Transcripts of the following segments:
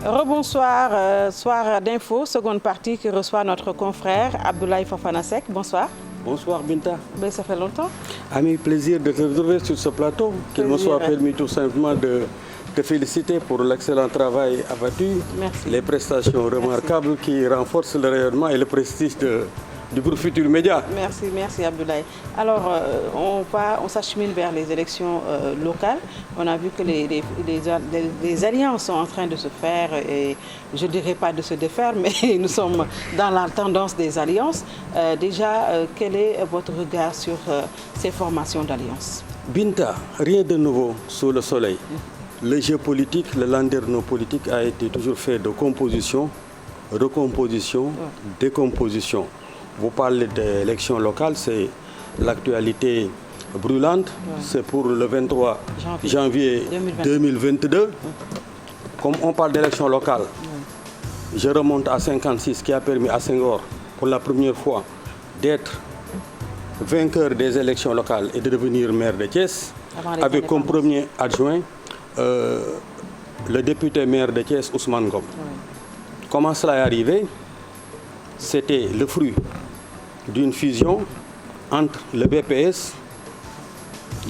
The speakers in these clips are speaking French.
Rebonsoir, soir d'info, seconde partie qui reçoit notre confrère Abdoulaye Fofana Seck. Bonsoir. Bonsoir Binta. Ben, ça fait longtemps. Ami, plaisir de te retrouver sur ce plateau. Qu'il me soit permis tout simplement de te féliciter pour l'excellent travail abattu. Merci. Les prestations remarquables qui renforcent le rayonnement et le prestige du groupe Futur Média. Merci Abdoulaye. Alors, on s'achemine vers les élections locales. On a vu que les alliances sont en train de se faire, et je ne dirais pas de se défaire, mais nous sommes dans la tendance des alliances. Déjà, quel est votre regard sur ces formations d'alliances? Binta, rien de nouveau sous le soleil. Le jeu politique, le landerneau politique a été toujours fait de composition, recomposition, décomposition. Vous parlez d'élections locales, c'est l'actualité brûlante. C'est pour le 23 janvier 2022. Comme on parle d'élections locales, je remonte à 56 qui a permis à Senghor, pour la première fois, d'être vainqueur des élections locales et de devenir maire de Thiès, avec comme premier adjoint le député maire de Thiès, Ousmane Ngom. Comment cela est arrivé? C'était le fruit d'une fusion entre le BPS,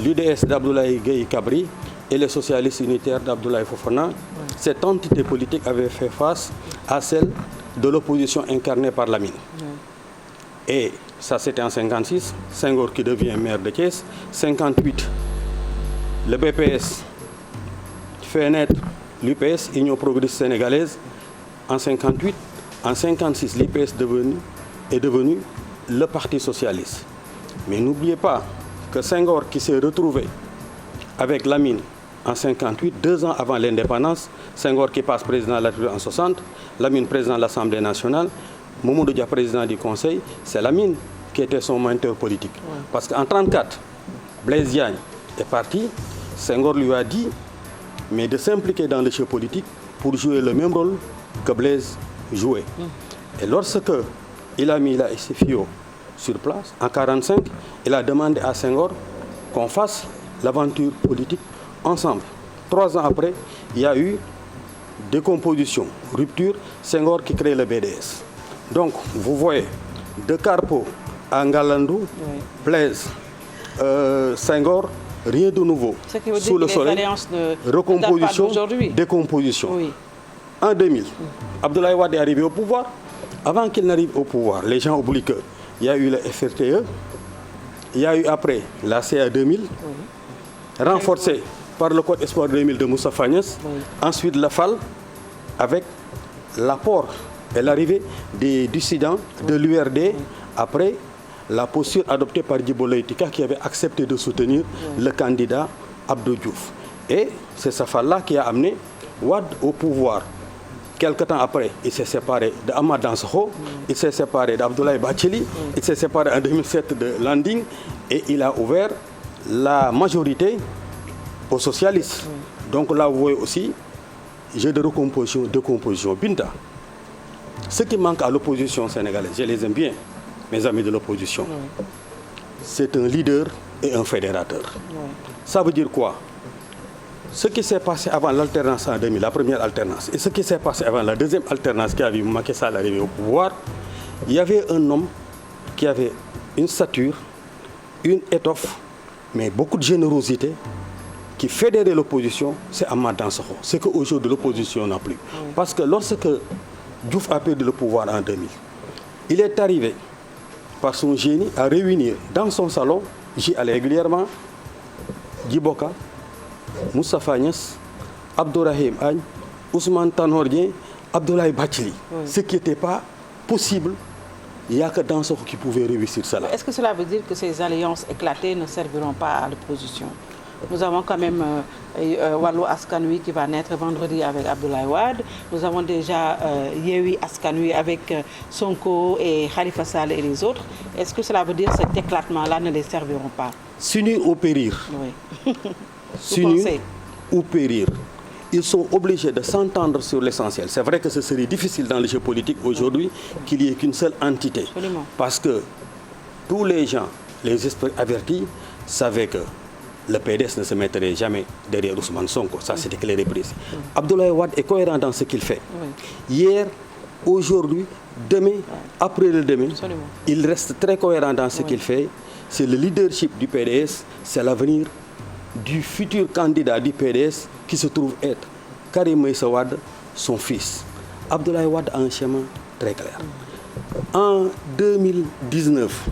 l'UDS d'Abdoulaye Gueye Kabri et les socialistes unitaires d'Abdoulaye Fofana. Cette entité politique avait fait face à celle de l'opposition incarnée par Lamine. Et ça, c'était en 56, Senghor qui devient maire de Thiès. 58, le BPS fait naître l'UPS, Union progressiste sénégalaise, en 58. En 56, l'UPS est devenu le Parti socialiste. Mais n'oubliez pas que Senghor, qui s'est retrouvé avec Lamine en 58, 2 ans avant l'indépendance, Senghor qui passe président de la République en 60, Lamine président de l'Assemblée nationale, Mamadou Dia président du Conseil, c'est Lamine qui était son mentor politique. Parce qu'en 1934, Blaise Diagne est parti, Senghor lui a dit mais de s'impliquer dans le jeu politique pour jouer le même rôle que Blaise jouait. Et lorsque il a mis la SFIO sur place, en 1945, il a demandé à Senghor qu'on fasse l'aventure politique ensemble. 3 ans après, il y a eu décomposition, rupture, Senghor qui crée le BDS. Donc, vous voyez, de Carpo à Ngalandou, Blaise, Senghor, rien de nouveau. Ce qui veut sous dire le soleil, recomposition, décomposition. En 2000, Abdoulaye Wade est arrivé au pouvoir. Avant qu'il n'arrive au pouvoir, les gens oublient qu'il y a eu le FRTE, il y a eu après la CA 2000, renforcée par le Code Espoir 2000 de Moussa Fagnès, ensuite la FAL, avec l'apport et l'arrivée des dissidents de l'URD, après la posture adoptée par Djibo Leïtika qui avait accepté de soutenir le candidat Abdou Diouf. Et c'est sa FAL-là qui a amené Wade au pouvoir. Quelque temps après, il s'est séparé d'Ahmad Dansokho, il s'est séparé d'Abdoulaye Bathily, il s'est séparé en 2007 de Landing et il a ouvert la majorité aux socialistes. Donc là, vous voyez aussi, jeu de recomposition, décomposition. Binta, ce qui manque à l'opposition sénégalaise, je les aime bien, mes amis de l'opposition, c'est un leader et un fédérateur. Ça veut dire quoi? Ce qui s'est passé avant l'alternance en 2000, la première alternance, et ce qui s'est passé avant la deuxième alternance qui a vu Macky Sall arriver au pouvoir, il y avait un homme qui avait une stature, une étoffe, mais beaucoup de générosité, qui fédérait l'opposition, c'est Ahmad Dansokho. Ce qu'aujourd'hui l'opposition n'a plus. Parce que lorsque Diouf a perdu le pouvoir en 2000, il est arrivé par son génie à réunir dans son salon, j'y allais régulièrement, Djiboka, Moussa Fagnès, Abdourahim Agne, Ousmane Tanor Dieng, Abdoulaye Bathily. Ce qui n'était pas possible, il n'y a que Dansokho qui pouvait réussir cela. Est-ce que cela veut dire que ces alliances éclatées ne serviront pas à l'opposition? Nous avons quand même Wallu Askan Wi qui va naître vendredi avec Abdoulaye Wade. Nous avons déjà Yewwi Askan Wi avec Sonko et Khalifa Sall et les autres. Est-ce que cela veut dire que cet éclatement-là ne les serviront pas? S'unir ou périr. S'unir ou périr. Ils sont obligés de s'entendre sur l'essentiel. C'est vrai que ce serait difficile dans le jeu politique aujourd'hui qu'il n'y ait qu'une seule entité. Parce que tous les gens, les esprits avertis, savaient que le PDS ne se mettrait jamais derrière Ousmane Sonko. Ça, c'était clair et précis. Abdoulaye Wade est cohérent dans ce qu'il fait. Hier, aujourd'hui, demain, après le demain, absolument, il reste très cohérent dans ce qu'il fait. C'est le leadership du PDS, c'est l'avenir du futur candidat du PDS qui se trouve être Karim Meïssa Wade, son fils. Abdoulaye Wade a un schéma très clair. En 2019,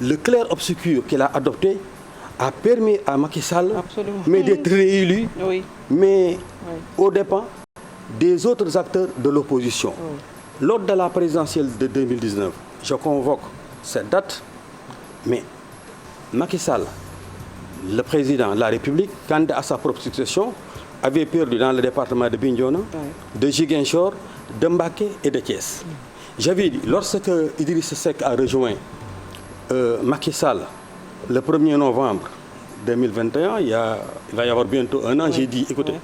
le clair-obscur qu'il a adopté a permis à Macky Sall d'être réélu, mais aux dépens des autres acteurs de l'opposition. Lors de la présidentielle de 2019, je convoque cette date, mais Macky Sall, le président de la République, candidat à sa propre succession, avait perdu dans le département de Bignona, de Ziguinchor, de Mbacké et de Thiès. J'avais dit, lorsque Idriss Seck a rejoint Macky Sall le 1er novembre 2021, il va y avoir bientôt un an, j'ai dit, écoutez,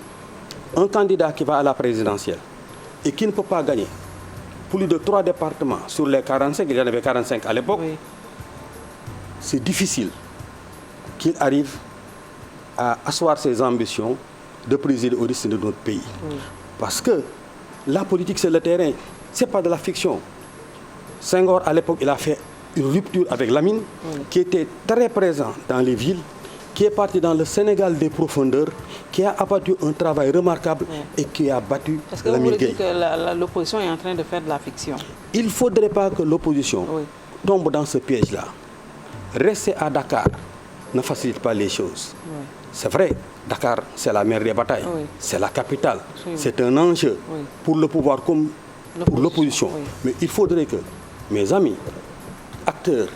un candidat qui va à la présidentielle et qui ne peut pas gagner plus de 3 départements sur les 45, il y en avait 45 à l'époque, c'est difficile qu'il arrive à asseoir ses ambitions de présider au destin de notre pays. Parce que la politique, c'est le terrain, ce n'est pas de la fiction. Senghor, à l'époque, il a fait une rupture avec Lamine, qui était très présent dans les villes, qui est parti dans le Sénégal des profondeurs, qui a abattu un travail remarquable et qui a battu Lamine Gueye. Est-ce que vous voulez dire que l'opposition est en train de faire de la fiction? Il ne faudrait pas que l'opposition tombe dans ce piège-là. Rester à Dakar ne facilite pas les choses. C'est vrai, Dakar, c'est la mère des batailles, c'est la capitale, c'est un enjeu pour le pouvoir comme pour l'opposition. Mais il faudrait que mes amis, acteurs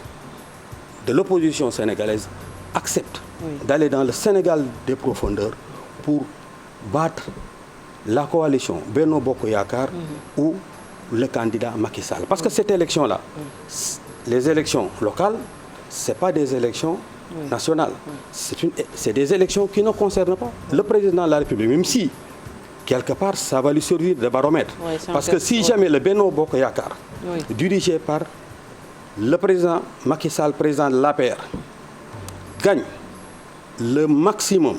de l'opposition sénégalaise, acceptent d'aller dans le Sénégal des profondeurs pour battre la coalition Benno Bokk Yakaar ou le candidat Macky Sall. Parce que cette élection-là, les élections locales, ce n'est pas des élections nationales. C'est des élections qui ne concernent pas le président de la République, même si, quelque part, ça va lui servir de baromètre. Parce que si jamais le Benno Bokk Yakaar, dirigé par le président Macky Sall, président de l'APR, gagne le maximum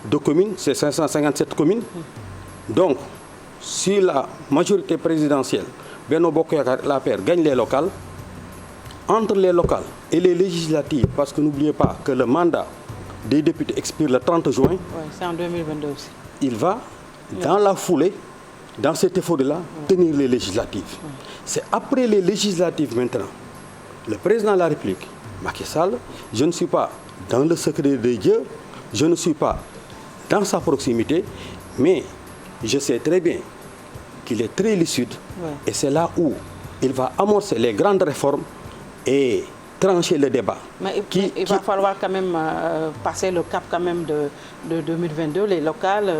de communes, c'est 557 communes. Donc, si la majorité présidentielle, Benno Bokk Yakaar, l'APR, gagne les locales, entre les locales et les législatives, parce que n'oubliez pas que le mandat des députés expire le 30 juin. C'est en 2022 aussi. Il va, dans la foulée, dans cet effort-là, tenir les législatives. C'est après les législatives maintenant. Le président de la République, Macky Sall, je ne suis pas dans le secret de Dieu, je ne suis pas dans sa proximité, mais je sais très bien qu'il est très lucide et c'est là où il va amorcer les grandes réformes et trancher le débat. Mais il va falloir quand même passer le cap quand même de 2022. Les locales,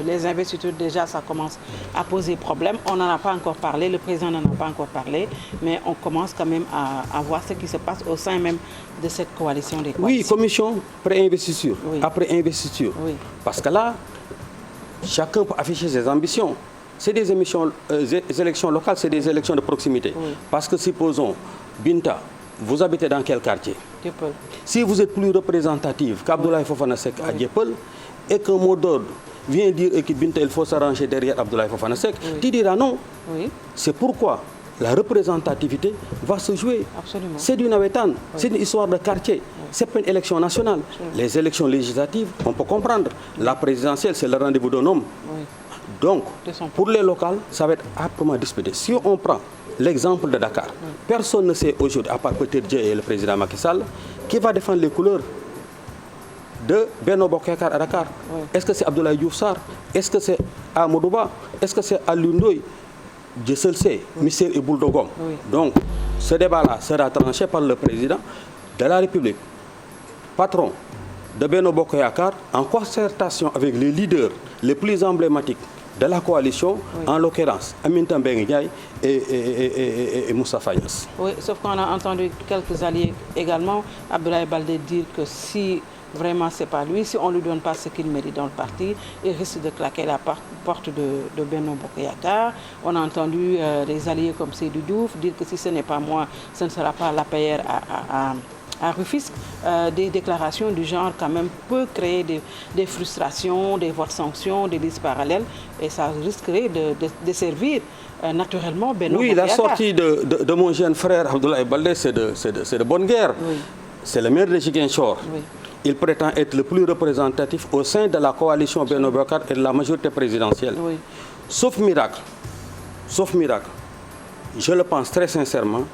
les investitures, déjà, ça commence à poser problème. On n'en a pas encore parlé, le président n'en a pas encore parlé, mais on commence quand même à voir ce qui se passe au sein même de cette coalition des coalitions. Oui, commission pré-investiture, après investiture. Parce que là, chacun peut afficher ses ambitions. C'est des élections locales, c'est des élections de proximité. Parce que supposons, Binta, vous habitez dans quel quartier? Dieuppeul. Si vous êtes plus représentative qu'Abdoulaye Fofana Seck à Dieuppeul et qu'un mot d'ordre vient dire que Binta, il faut s'arranger derrière Abdoulaye Fofana Seck, tu diras non. C'est pourquoi la représentativité va se jouer. C'est du nawetan, c'est une histoire de quartier. C'est pas une élection nationale. Les élections législatives, on peut comprendre. La présidentielle, c'est le rendez-vous d'un homme. Donc, pour les locales, ça va être âprement disputé. Si on prend l'exemple de Dakar, personne ne sait aujourd'hui, à part peut-être Dieu et le président Macky Sall, qui va défendre les couleurs de Benno Bokk Yakaar à Dakar. Est-ce que c'est Abdoulaye Diouf Sarr? Est-ce que c'est Amadou Ba? Est-ce que c'est Alioune Ndoye? Dieu seul sait, Mister et Boule de Gomme. Donc, ce débat-là sera tranché par le président de la République, patron de Benno Bokk Yakaar, en concertation avec les leaders les plus emblématiques de la coalition, en l'occurrence Aminata Mbengue Ndiaye et Moustapha Niasse. Oui, sauf qu'on a entendu quelques alliés également, Abdoulaye Baldé, dire que si vraiment c'est pas lui, si on ne lui donne pas ce qu'il mérite dans le parti, il risque de claquer la porte de Benno Bokk Yakaar. On a entendu des alliés comme Seydou Diouf dire que si ce n'est pas moi, ce ne sera pas l'APR à Rufisque, des déclarations du genre quand même peut créer des frustrations, des votes sanctions, des listes parallèles, et ça risquerait de servir naturellement Benno Oui, la sortie de mon jeune frère Abdoulaye Baldé, c'est de bonne guerre. Oui. C'est le maire de Ziguinchor. Oui. Il prétend être le plus représentatif au sein de la coalition Benno Bokk Yakaar et de la majorité présidentielle. Oui. Sauf miracle, je le pense très sincèrement,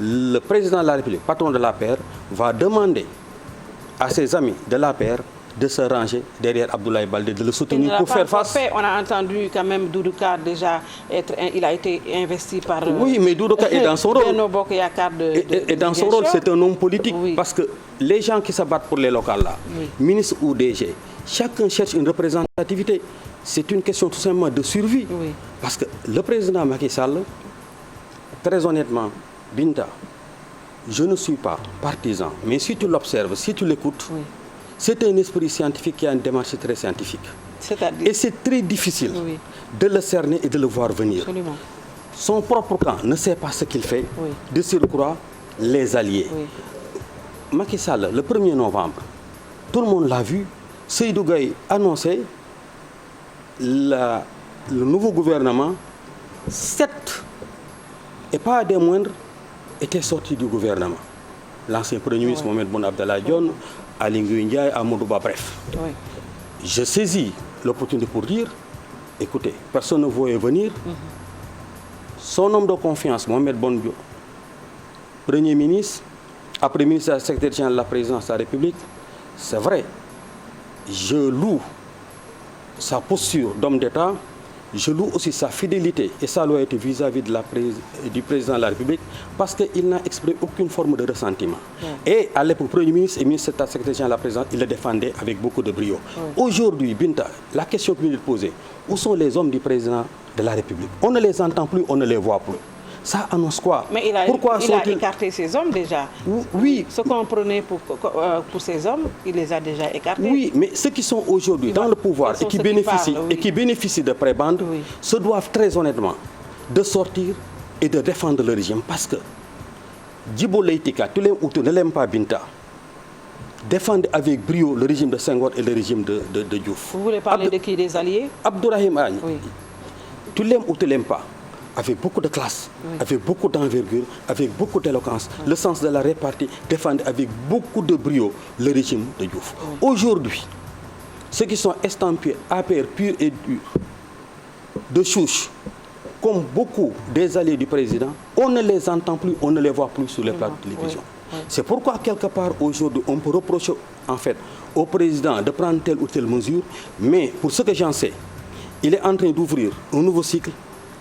le président de la République, patron de l'APR, va demander à ses amis de l'APR de se ranger derrière Abdoulaye Baldé, de le soutenir pour faire face. On a entendu quand même Doudou Ka déjà il a été investi par... Oui, mais Doudou Ka est dans son rôle. Benno Bokk Yakaar et dans son rôle, c'est un homme politique. Oui. Parce que les gens qui se battent pour les locales là, oui. Ministre ou DG, chacun cherche une représentativité. C'est une question tout simplement de survie. Oui. Parce que le président Macky Sall, très honnêtement, Binta, je ne suis pas partisan, mais si tu l'observes, si tu l'écoutes, oui. C'est un esprit scientifique qui a une démarche très scientifique. Et c'est très difficile oui. de le cerner et de le voir venir. Absolument. Son propre camp ne sait pas ce qu'il fait, oui. de surcroît les alliés. Oui. Macky Sall, le 1er novembre, tout le monde l'a vu, Seydou Gaye annonçait le nouveau gouvernement, 7, et pas des moindres, étaient sortis du gouvernement. L'ancien Premier ministre Mohamed Boun Abdallah Dionne, Aly Ngouille Ndiaye, Amadou Ba, bref. Oui. Je saisis l'opportunité pour dire, écoutez, personne ne voyait venir. Son homme de confiance, Mohamed Boun Abdallah, Premier ministre, après ministre secrétaire général de la présidence de la République, c'est vrai, je loue sa posture d'homme d'État, je loue aussi sa fidélité et sa loyauté vis-à-vis du président de la République parce qu'il n'a exprimé aucune forme de ressentiment. Ouais. Et à l'époque, Premier ministre et ministre secrétaire général de la présidence, il le défendait avec beaucoup de brio. Ouais. Aujourd'hui, Binta, la question que vous nous posez, où sont les hommes du président de la République? On ne les entend plus, on ne les voit plus. Ça annonce quoi? Mais il a écarté ces hommes déjà. Oui. Ce qu'on prenait pour ces hommes, il les a déjà écartés. Oui, mais ceux qui sont aujourd'hui dans le pouvoir et qui bénéficient de prébendes oui. se doivent très honnêtement de sortir et de défendre le régime. Parce que Djibo Leyti Ka, tu l'aimes ou tu ne l'aimes pas, Binta, défendent avec brio le régime de Senghor et le régime de Diouf. Vous voulez parler de qui? Des alliés? Abdourahim Agne, oui. Tu l'aimes ou tu ne l'aimes pas, avec beaucoup de classe, oui. avec beaucoup d'envergure, avec beaucoup d'éloquence, oui. le sens de la répartie, défendent avec beaucoup de brio le régime de Diouf. Oui. Aujourd'hui, ceux qui sont estampillés APR pur et dur, de souche, comme beaucoup des alliés du président, on ne les entend plus, on ne les voit plus sur les plateaux de télévision. Oui. Oui. C'est pourquoi, quelque part, aujourd'hui, on peut reprocher, en fait, au président de prendre telle ou telle mesure, mais pour ce que j'en sais, il est en train d'ouvrir un nouveau cycle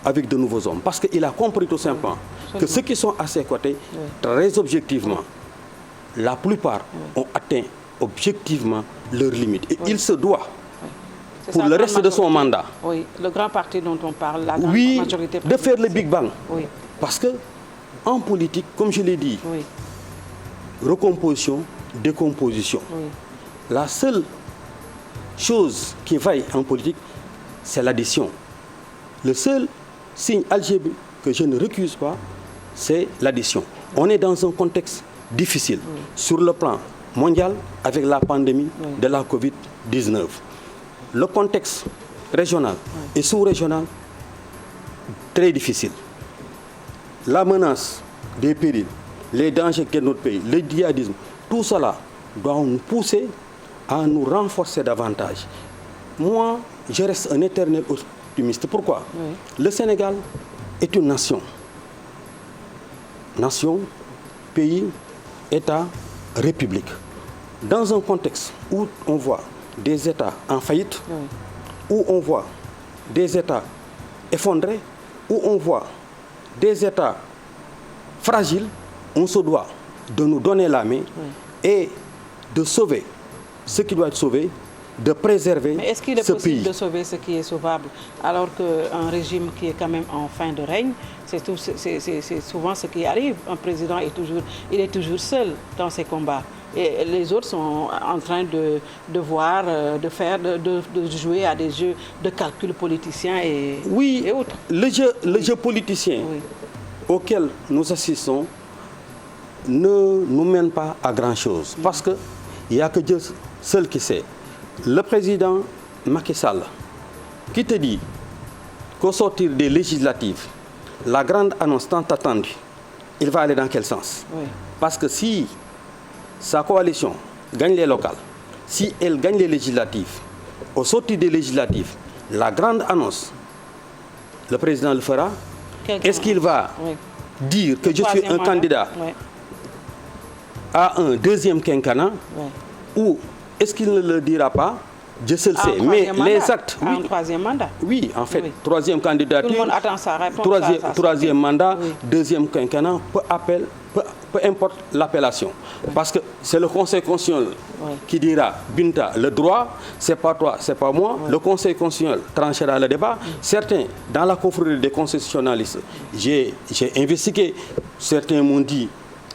avec de nouveaux hommes. Parce qu'il a compris tout simplement que ceux qui sont à ses côtés, très objectivement, la plupart ont atteint objectivement leurs limites. Et il se doit, pour le reste de son mandat, oui, le grand parti dont on parle, la grande majorité de faire le Big Bang. Oui. Parce que, en politique, comme je l'ai dit, oui. recomposition, décomposition. Oui. La seule chose qui vaille en politique, c'est l'addition. Le seul signe algébrique que je ne recuse pas, c'est l'addition. On est dans un contexte difficile oui. sur le plan mondial avec la pandémie oui. de la Covid-19. Le contexte régional oui. et sous-régional, très difficile. La menace des périls, les dangers qu'est notre pays, le djihadisme, tout cela doit nous pousser à nous renforcer davantage. Moi, je reste un éternel optimiste. Pourquoi? Oui. Le Sénégal est une nation. Nation, pays, État, République. Dans un contexte où on voit des États en faillite, oui. où on voit des États effondrés, où on voit des États fragiles, on se doit de nous donner la main oui. et de sauver ce qui doit être sauvé, de préserver ce pays. Mais est-ce qu'il est possible de sauver ce qui est sauvable alors qu'un régime qui est quand même en fin de règne, c'est souvent ce qui arrive. Un président est toujours seul dans ses combats. Et les autres sont en train de voir, de jouer à des jeux de calcul politiciens et autres. Le jeu politicien oui. auquel nous assistons ne nous mène pas à grand-chose. Parce qu'il n'y a que Dieu seul qui sait. Le président Macky Sall, qui te dit qu'au sortir des législatives, la grande annonce tant attendue, il va aller dans quel sens? Parce que si sa coalition gagne les locales, si elle gagne les législatives, au sortir des législatives, la grande annonce, le président le fera. Est-ce qu'il va dire que je suis un candidat à un deuxième quinquennat ou est-ce qu'il ne le dira pas? Dieu seul sait. Mais les actes... Un troisième mandat. Oui, en fait, troisième candidature, tout le monde attend sa réponse, troisième mandat, deuxième quinquennat, peu importe l'appellation. Parce que c'est le Conseil constitutionnel qui dira, Binta, le droit, c'est pas toi, c'est pas moi. Le Conseil constitutionnel tranchera le débat. Certains, dans la confrérie des constitutionnalistes, j'ai investigué, certains m'ont dit,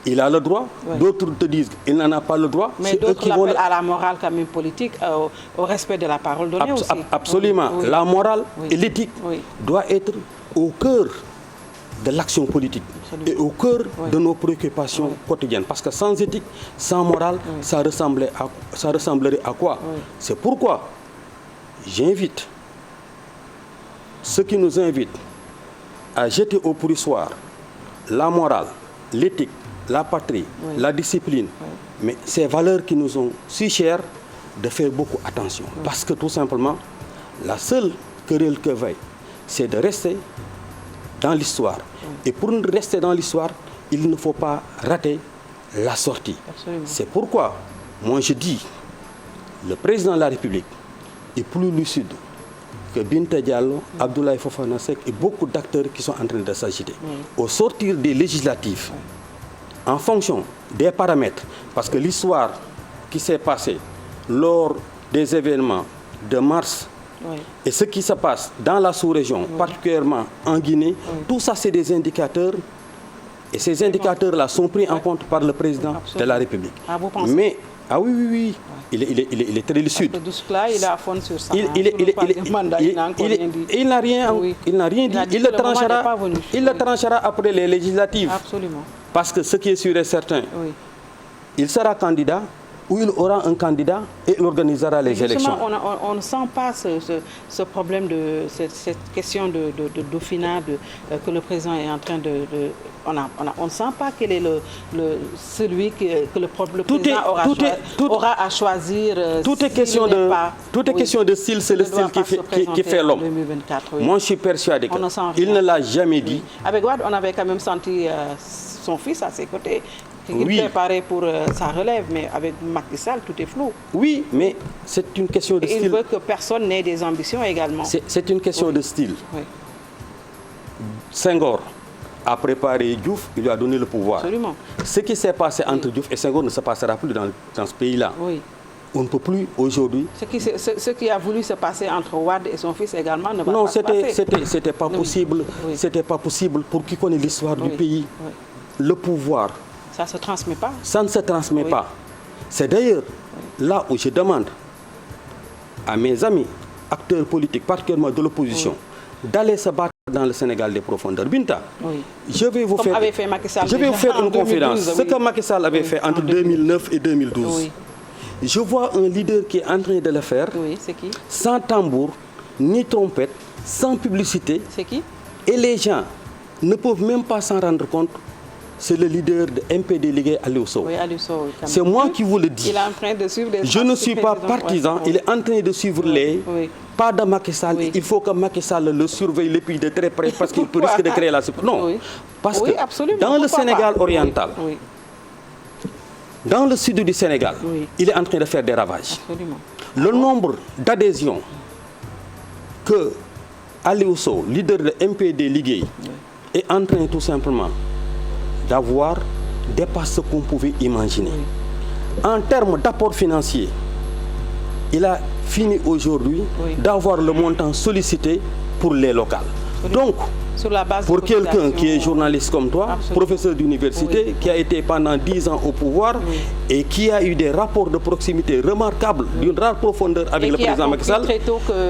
il a le droit, d'autres te disent qu'il n'en a pas le droit. Mais d'autres l'appellent à la morale quand même politique, au respect de la parole donnée aussi. Absolument. La morale et l'éthique doivent être au cœur de l'action politique et au cœur de nos préoccupations quotidiennes. Parce que sans éthique, sans morale, ça ressemblerait à quoi? C'est pourquoi j'invite ceux qui nous invitent à jeter au pourrissoir la morale, l'éthique, la patrie, la discipline, mais ces valeurs qui nous sont si chères, de faire beaucoup attention. Parce que tout simplement, la seule querelle que veille, c'est de rester dans l'histoire. Et pour rester dans l'histoire, il ne faut pas rater la sortie. C'est pourquoi, moi je dis, le président de la République est plus lucide que Binta Diallo, Abdoulaye Fofana Seck et beaucoup d'acteurs qui sont en train de s'agiter. Au sortir des législatives, en fonction des paramètres, parce que l'histoire qui s'est passée lors des événements de mars et ce qui se passe dans la sous-région, particulièrement en Guinée, tout ça c'est des indicateurs et ces indicateurs-là sont pris en compte par le président de la République. Vous pensez? Mais, oui, il est très lucide. Parce que jusque-là, il est à fond sur ça. Il n'a rien dit. Il le tranchera après les législatives. Absolument. Parce que ce qui est sûr et certain, il sera candidat ou il aura un candidat et il organisera les élections. On ne sent pas ce problème, cette question de dauphinat que le président est en train de... On ne sent pas quel est celui que le président aura à choisir. Tout est question de style, c'est le style qui fait l'homme. Moi, je suis persuadé qu'il ne l'a jamais dit. Avec Wade, on avait quand même senti son fils à ses côtés. Il préparait pour sa relève, mais avec Macky Sall, tout est flou. Oui, mais c'est une question de style. Il veut que personne n'ait des ambitions également. C'est une question de style. Senghor a préparé Diouf, il lui a donné le pouvoir. Absolument. Ce qui s'est passé entre Diouf et Senghor ne se passera plus dans ce pays-là. On ne peut plus aujourd'hui... Ce qui a voulu se passer entre Wade et son fils également ne va pas se passer. Non, c'était pas possible. C'était pas possible pour qui connaît l'histoire du pays. Le pouvoir... Ça ne se transmet pas. Ça ne se transmet pas. C'est d'ailleurs là où je demande à mes amis, acteurs politiques, particulièrement de l'opposition, d'aller se battre dans le Sénégal des profondeurs. Binta, je vais vous faire une confidence. Ce que Macky Sall avait fait entre 2009 et 2012. Je vois un leader qui est en train de le faire, c'est qui? Sans tambour, ni trompette, sans publicité. C'est qui? Et les gens ne peuvent même pas s'en rendre compte. C'est le leader de MPD Ligue Aliou Sow. C'est moi qui vous le dis. Il est en train de suivre les... Je ne suis pas partisan, il est en train de suivre les pas de Macky Sall. Il faut que Macky Sall le surveille le pays de très près parce qu'il peut risquer de créer la... Non, parce que dans le Sénégal oriental, dans le sud du Sénégal, il est en train de faire des ravages. Absolument. Le nombre d'adhésions que Aliou Sow, leader de MPD Ligue, est en train tout simplement d'avoir dépasse ce qu'on pouvait imaginer. En termes d'apport financier, il a fini aujourd'hui d'avoir le montant sollicité pour les locales. Donc, pour quelqu'un qui est journaliste comme toi, professeur d'université, qui a été pendant 10 ans au pouvoir et qui a eu des rapports de proximité remarquables, d'une rare profondeur avec le président Macky Sall,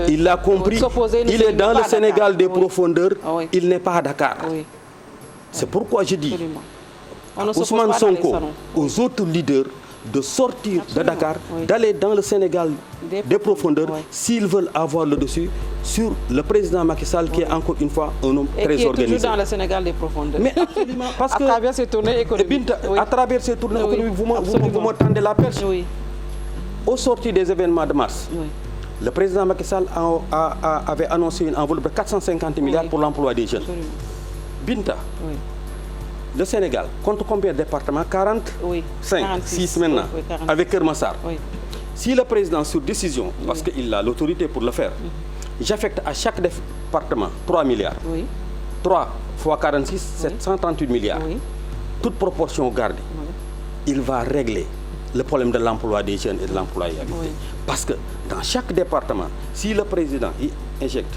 il a compris, il est dans le Sénégal des profondeurs, il n'est pas à Dakar. C'est pourquoi je dis, Ousmane Sonko, aux autres leaders de sortir de Dakar, d'aller dans le Sénégal des profondeurs, s'ils veulent avoir le dessus sur le président Macky Sall, qui est encore une fois un homme très organisé. Et qui est toujours dans le Sénégal des profondeurs. Mais absolument, parce que... À travers ces tournées économiques. À travers ces tournées économiques, vous me tendez la perche. Au sortir des événements de mars, le président Macky Sall avait annoncé une enveloppe de 450 milliards pour l'emploi des jeunes. Binta, le Sénégal compte combien de départements? 45, 6 maintenant, avec Kermassar. Si le président, sur décision, parce qu'il a l'autorité pour le faire, j'affecte à chaque département 3 milliards. 3 fois 46, 738 milliards. Toute proportion gardée. Il va régler le problème de l'emploi des jeunes et de l'employabilité. Parce que dans chaque département, si le président injecte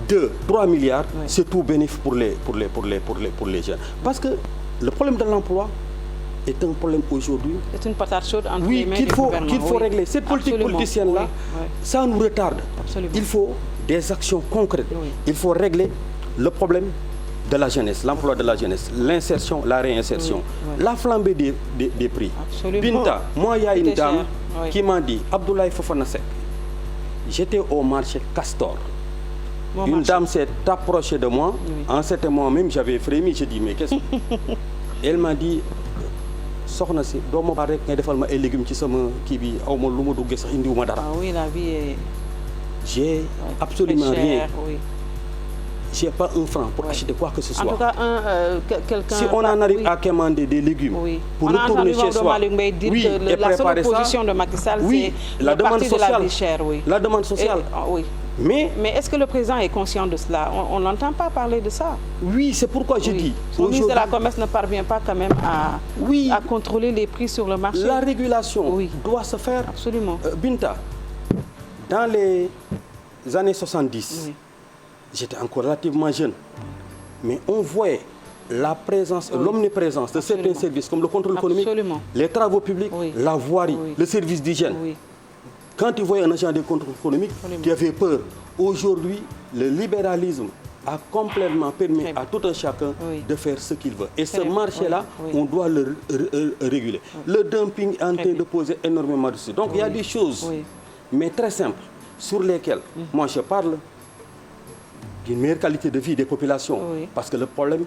2-3 milliards, c'est tout bénéfice pour les jeunes. Parce que le problème de l'emploi est un problème aujourd'hui. C'est une patate chaude entre les mains du gouvernement. Qu'il faut régler. Cette politique politicienne-là, ça nous retarde. Absolument. Il faut des actions concrètes. Il faut régler le problème de la jeunesse, l'emploi de la jeunesse, l'insertion, la réinsertion, la flambée des prix. Absolument. Binta, moi, il y a une dame qui m'a dit, Abdoulaye Fofana Seck, j'étais au marché Castor. Une dame s'est approchée de moi. En ce moment même, j'avais frémi. J'ai dit, mais qu'est-ce que... Elle m'a dit, soxna si doo ma baal rek ngay defal ma ay légumes ci sama kii bi aw ma lu ma duggee sax indiwuma dara. Ah oui, la vie est... J'ai absolument rien. J'ai pas un franc pour acheter quoi que ce soit. En tout cas, quelqu'un... Si on en arrive à commander des légumes pour retourner chez soi, et la seule opposition de Macky Sall, c'est la demande sociale. De la vie chère, la demande sociale. Mais est-ce que le président est conscient de cela? On n'entend pas parler de ça. Oui, c'est pourquoi je dis... Le ministre de la Commerce ne parvient pas quand même à contrôler les prix sur le marché. La régulation doit se faire. Absolument. Binta, dans les années 70, j'étais encore relativement jeune, mais on voyait la présence, l'omniprésence de certains services comme le contrôle économique, les travaux publics, la voirie, le service d'hygiène. Quand tu voyais un agent de contrôle économique, tu avais peur. Aujourd'hui, le libéralisme a complètement permis à tout un chacun de faire ce qu'il veut. Et ce marché-là, on doit le réguler. Le dumping est en train de poser énormément de soucis. Donc il y a des choses, mais très simples, sur lesquelles moi je parle d'une meilleure qualité de vie des populations. Parce que le problème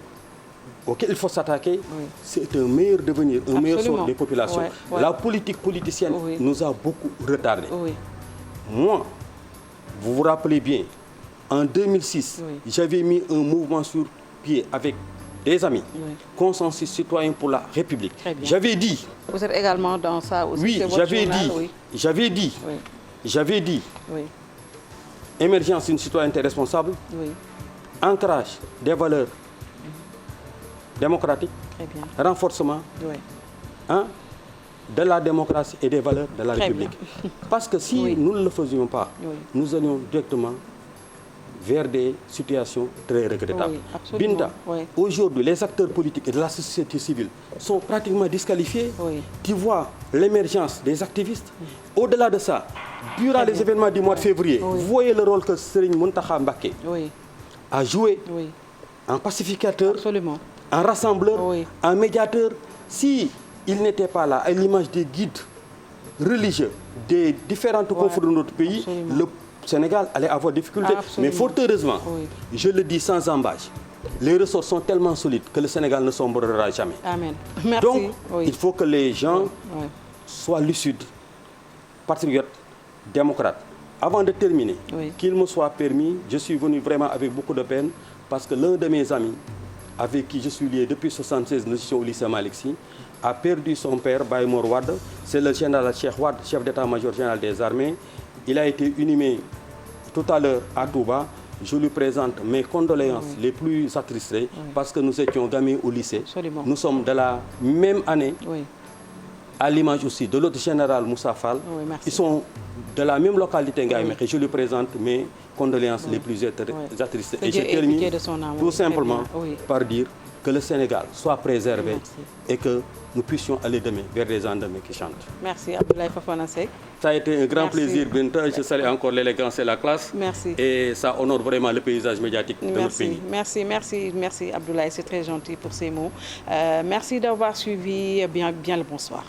auquel il faut s'attaquer, c'est un meilleur devenir, un meilleur sort des populations. La politique politicienne nous a beaucoup retardés. Moi, vous vous rappelez bien, en 2006, j'avais mis un mouvement sur pied avec des amis, Consensus citoyen pour la République. J'avais dit... Vous êtes également dans ça aussi? Oui, j'avais dit, émergence d'une citoyenneté responsable, ancrage des valeurs démocratiques, renforcement de la démocratie et des valeurs de la République. Parce que si nous ne le faisions pas, nous allions directement vers des situations très regrettables. Binta, aujourd'hui, les acteurs politiques et de la société civile sont pratiquement disqualifiés. Tu vois l'émergence des activistes. Au-delà de ça, durant les événements du mois de février, vous voyez le rôle que Serigne Mountakha Mbacké a joué en pacificateur, en rassembleur, en médiateur. Si il n'était pas là, à l'image des guides religieux des différentes conflits de notre pays, le Sénégal allait avoir des difficultés. Mais fort heureusement, je le dis sans embâche, les ressorts sont tellement solides que le Sénégal ne sombrera jamais. Amen. Merci. Donc, il faut que les gens soient lucides, patriotes, démocrates. Avant de terminer, qu'il me soit permis, je suis venu vraiment avec beaucoup de peine parce que l'un de mes amis, avec qui je suis lié depuis 1976, nous étions au lycée Malick Sy, a perdu son père, Baye Mor Wade. C'est le général Cheikh Wade, chef d'état-major général des armées. Il a été inhumé tout à l'heure à Touba. Je lui présente mes condoléances les plus attristées parce que nous étions gamins au lycée. Nous sommes de la même année, à l'image aussi de l'autre général Moussa Fall. Ils sont de la même localité Ngaïmé. Je lui présente mes condoléances les plus attristées. Et je termine tout simplement par dire que le Sénégal soit préservé. Merci. Et que nous puissions aller demain vers des lendemains qui chantent. Merci Abdoulaye Fofana Seck. Ça a été un grand Merci. plaisir, Binta. Je salue encore l'élégance et la classe. Merci. Et ça honore vraiment le paysage médiatique de notre pays. Merci Abdoulaye, c'est très gentil pour ces mots. Merci d'avoir suivi. Bien le bonsoir.